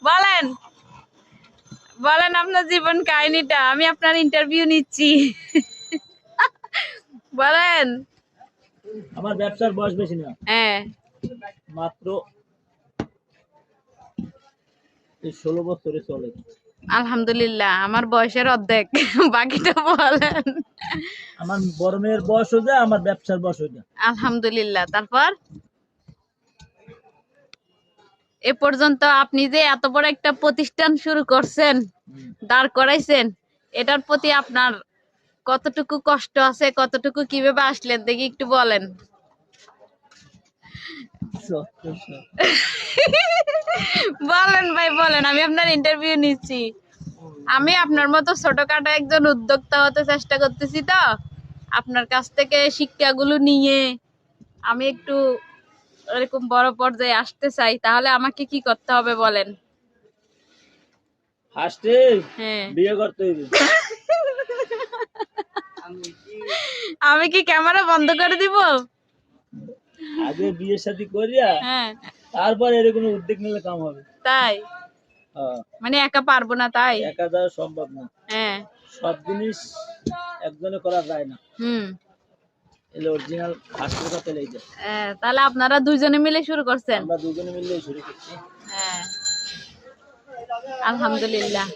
বলেন বলেন আপনার জীবন কাহিনীটা, আমি আপনার ইন্টারভিউ নিচ্ছি। বলেন। আমার ব্যবসার বয়স বেশি না, হ্যাঁ মাত্র 16 বছরে চলে। আলহামদুলিল্লাহ, আমার বয়সের অর্ধেক। বাকিটা বলেন। আমার বড় মেয়ের বয়স হয়ে যায়, আমার ব্যবসার বয়স হয়ে যায়। আলহামদুলিল্লাহ। তারপর এ পর্যন্ত আপনি যে এত বড় একটা প্রতিষ্ঠান শুরু করছেন, দাঁড় করাইছেন, এটার প্রতি আপনার কতটুকু কষ্ট আছে, কতটুকু কিভাবে আসলেন দেখি একটু বলেন। বলেন ভাই বলেন, আমি আপনার ইন্টারভিউ নিচ্ছি। আমি আপনার মতো ছোটখাটো একজন উদ্যোক্তা হতে চেষ্টা করতেছি, তো আপনার কাছ থেকে শিক্ষাগুলো নিয়ে আমি একটু এরকম বড় পর্যায়ে আসতে চাই। তাহলে আমাকে কি করতে হবে বলেন। ফার্স্টে হ্যাঁ, বিয়ে করতে হবে। আমি কি ক্যামেরা বন্ধ করে দিব? আগে বিয়ে শাদী করিয়া হ্যাঁ, তারপর এরকম উদ্যোগ নিলে কাম হবে। তাই মানে একা পারবো না? তাই একা যাওয়া সম্ভব না। হ্যাঁ, সব জিনিস একজনে করা যায় না। এলে অরিজিনাল ফার্স্ট কথা লেই যায়। তাহলে আপনারা দুইজনে মিলে শুরু করছেন? আমরা দুজনে মিলে শুরু করছি। হ্যাঁ, আলহামদুলিল্লাহ।